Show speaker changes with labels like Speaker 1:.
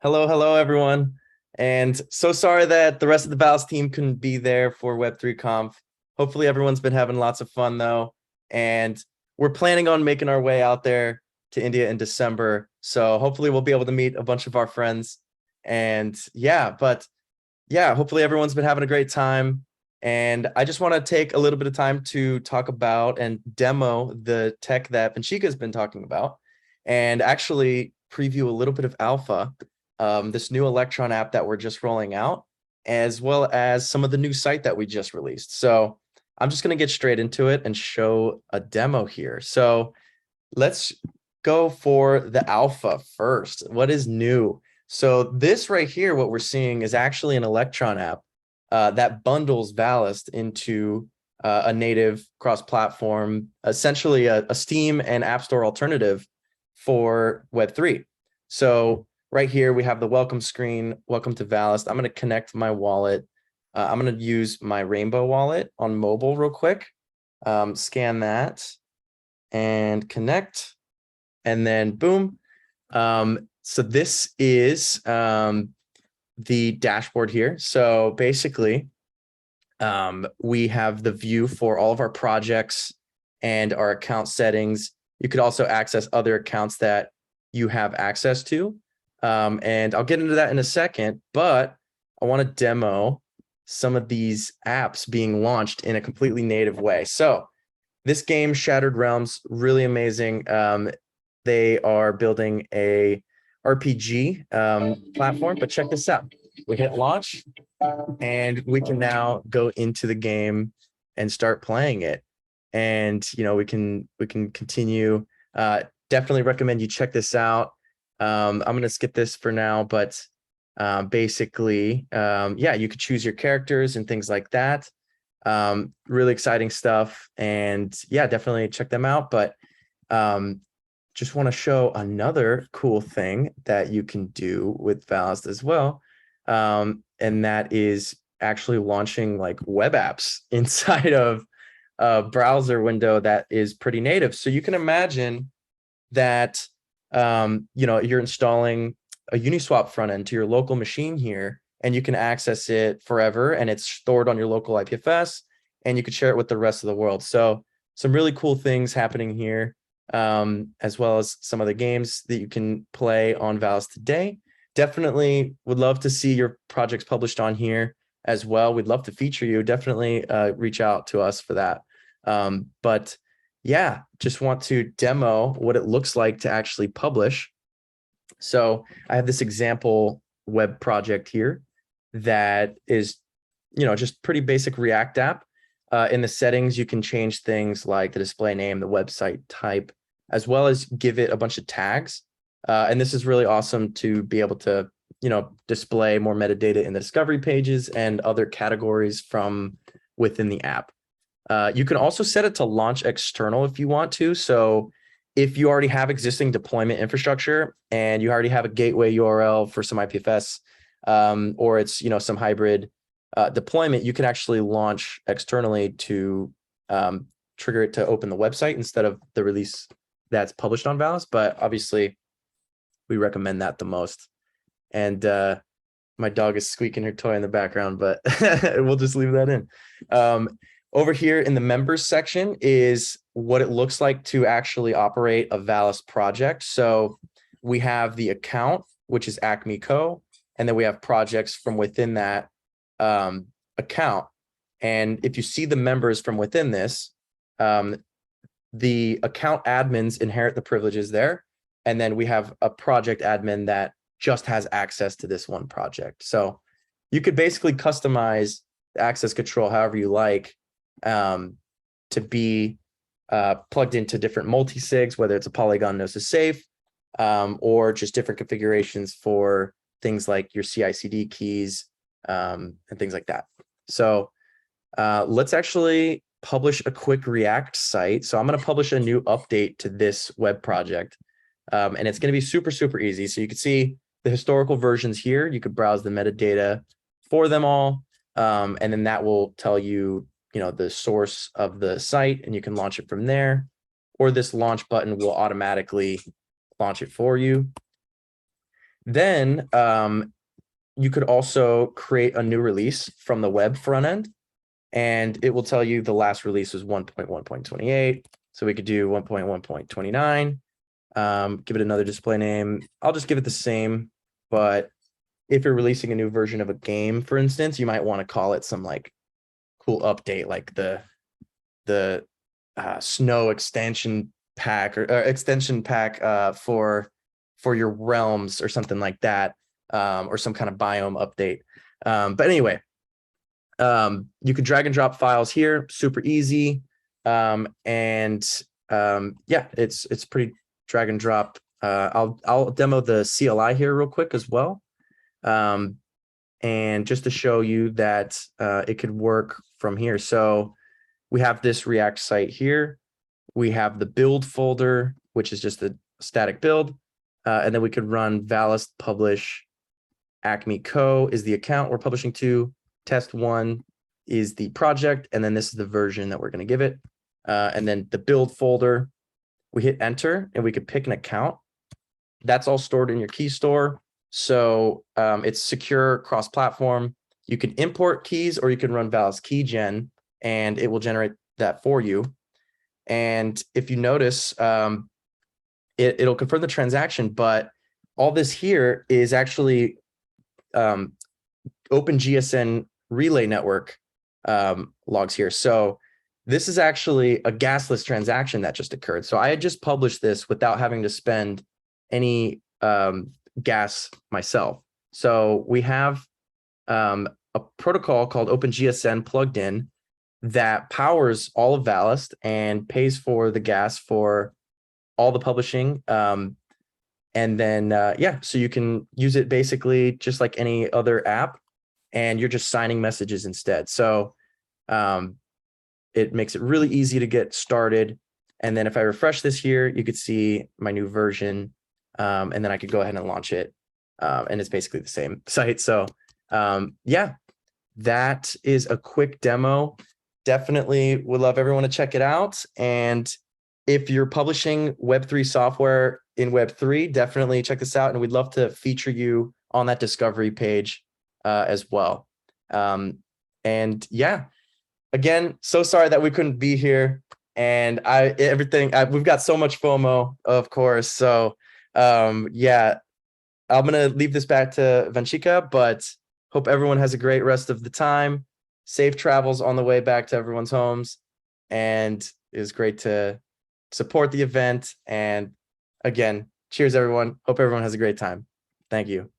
Speaker 1: Hello, everyone. And so sorry that the rest of the Valist team couldn't be there for Web3Conf. Hopefully everyone's been having lots of fun though. And we're planning on making our way out there to India in December. So hopefully we'll be able to meet a bunch of our friends. And hopefully everyone's been having a great time. And I just want to take a little bit of time to talk about and demo the tech that Panchika's been talking about and actually preview a little bit of alpha, this new Electron app that we're just rolling out, as well as some of the new site that we just released. So I'm just going to get straight into it and show a demo here. So let's go for the alpha first. What is new? So this right here, what we're seeing is actually an Electron app that bundles Valist into a native cross-platform, essentially a Steam and App Store alternative for Web3. So right here, we have the welcome screen. Welcome to Valist. I'm going to connect my wallet. I'm going to use my Rainbow wallet on mobile real quick. Scan that and connect. And then boom. So this is the dashboard here. So basically, we have the view for all of our projects and our account settings. You could also access other accounts that you have access to. And I'll get into that in a second, but I want to demo some of these apps being launched in a completely native way. So this game, Shattered Realms, really amazing. They are building a RPG platform, but check this out. We hit launch and we can now go into the game and start playing it. And, we can continue. Definitely recommend you check this out. I'm going to skip this for now, but basically, you could choose your characters and things like that. Really exciting stuff. And yeah, definitely check them out. But just want to show another cool thing that you can do with Valist as well. And that is actually launching like web apps inside of a browser window that is pretty native. So you can imagine that you're installing a Uniswap front end to your local machine here, and you can access it forever, and it's stored on your local IPFS, and you could share it with the rest of the world. So some really cool things happening here, as well as some of the games that you can play on Valist today. Definitely would love to see your projects published on here as well. We'd love to feature you. Definitely reach out to us for that. But yeah, just want to demo what it looks like to actually publish. So I have this example web project here that is, just pretty basic React app. In the settings, you can change things like the display name, the website type, as well as give it a bunch of tags. And this is really awesome to be able to, display more metadata in the discovery pages and other categories from within the app. You can also set it to launch external if you want to. So if you already have existing deployment infrastructure and you already have a gateway URL for some IPFS, or it's, some hybrid deployment, you can actually launch externally to trigger it to open the website instead of the release that's published on Valist. But obviously, we recommend that the most. And my dog is squeaking her toy in the background, but we'll just leave that in. Over here in the members section is what it looks like to actually operate a Valist project. So we have the account, which is Acme Co. And then we have projects from within that account. And if you see the members from within this, the account admins inherit the privileges there. And then we have a project admin that just has access to this one project. So you could basically customize the access control however you like, to be plugged into different multi-sigs, whether it's a Polygon Gnosis safe, or just different configurations for things like your CI/CD keys, and things like that. So let's actually publish a quick React site. So I'm going to publish a new update to this web project, and it's going to be super, super easy. So you can see the historical versions here. You could browse the metadata for them all, and then that will tell you, the source of the site, and you can launch it from there, or this launch button will automatically launch it for you. Then you could also create a new release from the web front end, and it will tell you the last release was 1.1.28. So we could do 1.1.29. Give it another display name. I'll just give it the same, but if you're releasing a new version of a game, for instance, you might want to call it some like cool update, like the snow extension pack or extension pack for your realms or something like that, or some kind of biome update. But anyway, you could drag and drop files here, super easy. And yeah, it's pretty drag and drop. I'll demo the CLI here real quick as well. And just to show you that it could work from here. So we have this React site here. We have the build folder, which is just a static build. And then we could run Valist publish Acme Co is the account we're publishing to. Test1 is the project. And then this is the version that we're going to give it. And then the build folder, we hit enter and we could pick an account. That's all stored in your key store. So it's secure cross-platform. You can import keys or you can run Valist keygen and it will generate that for you. And if you notice, it'll confirm the transaction, but all this here is actually OpenGSN relay network logs here. So this is actually a gasless transaction that just occurred. So I had just published this without having to spend any gas myself. So we have a protocol called OpenGSN plugged in that powers all of Valist and pays for the gas for all the publishing. And then, yeah, so you can use it basically just like any other app, and you're just signing messages instead. So it makes it really easy to get started. And then if I refresh this here, you could see my new version. And then I could go ahead and launch it. And it's basically the same site. So yeah, that is a quick demo. Definitely would love everyone to check it out. And if you're publishing Web3 software in Web3, definitely check this out. And we'd love to feature you on that discovery page as well. And yeah, again, so sorry that we couldn't be here. And we've got so much FOMO, of course. So yeah, I'm going to leave this back to Vanchika, but hope everyone has a great rest of the time. Safe travels on the way back to everyone's homes. And it was great to support the event. And again, cheers, everyone. Hope everyone has a great time. Thank you.